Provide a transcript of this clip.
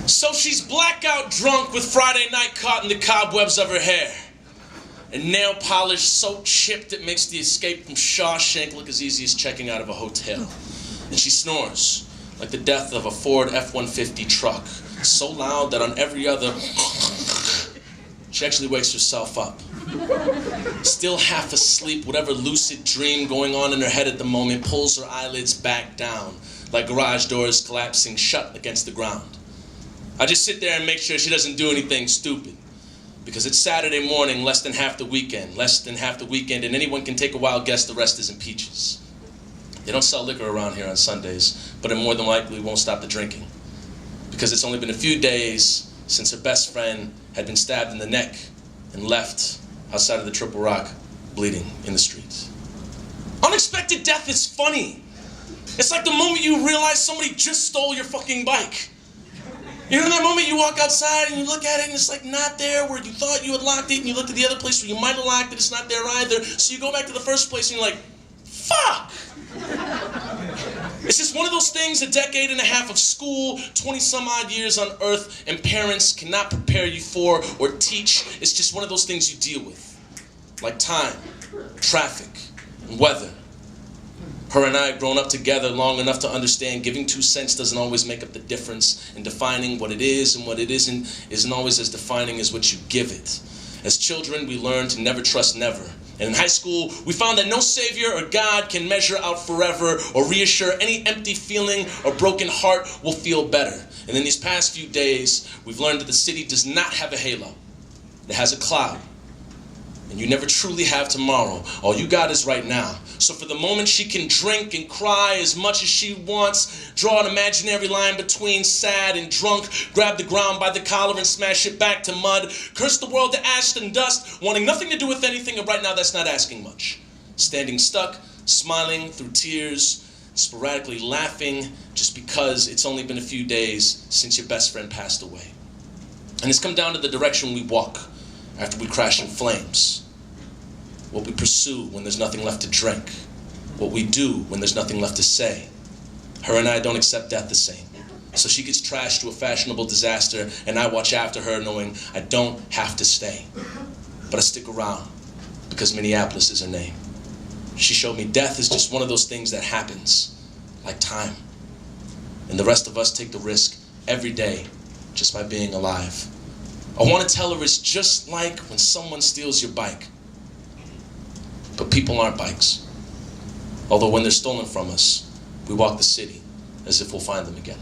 So she's blackout drunk with Friday night caught in the cobwebs of her hair. And nail polish so chipped it makes the escape from Shawshank look as easy as checking out of a hotel. And she snores like the death of a Ford F-150 truck, so loud that on every other she actually wakes herself up. Still half asleep, whatever lucid dream going on in her head at the moment pulls her eyelids back down, like garage doors collapsing shut against the ground. I just sit there and make sure she doesn't do anything stupid. Because it's Saturday morning, less than half the weekend, and anyone can take a wild guess the rest isn't peaches. They don't sell liquor around here on Sundays, but it more than likely won't stop the drinking. Because it's only been a few days since her best friend had been stabbed in the neck and left outside of the Triple Rock, bleeding in the streets. Unexpected death is funny. It's like the moment you realize somebody just stole your fucking bike. You know that moment you walk outside and you look at it and it's like not there where you thought you had locked it, and you look at the other place where you might have locked it, it's not there either. So you go back to the first place and you're like, fuck! It's just one of those things, a decade and a half of school, 20 some odd years on earth, and parents cannot prepare you for or teach. It's just one of those things you deal with. Like time, traffic, and weather. Her and I have grown up together long enough to understand giving 2 cents doesn't always make up the difference, and defining what it is and what it isn't always as defining as what you give it. As children, we learn to never trust never. And in high school, we found that no savior or God can measure out forever or reassure any empty feeling or broken heart will feel better. And in these past few days, we've learned that the city does not have a halo. It has a cloud. And you never truly have tomorrow. All you got is right now. So for the moment she can drink and cry as much as she wants, draw an imaginary line between sad and drunk, grab the ground by the collar and smash it back to mud, curse the world to ash and dust, wanting nothing to do with anything, and right now that's not asking much. Standing stuck, smiling through tears, sporadically laughing just because it's only been a few days since your best friend passed away. And it's come down to the direction we walk after we crash in flames. What we pursue when there's nothing left to drink. What we do when there's nothing left to say. Her and I don't accept death the same. So she gets trashed to a fashionable disaster, and I watch after her knowing I don't have to stay. But I stick around because Minneapolis is her name. She showed me death is just one of those things that happens, like time. And the rest of us take the risk every day just by being alive. I want to tell her it's just like when someone steals your bike. But people aren't bikes. Although when they're stolen from us, we walk the city as if we'll find them again.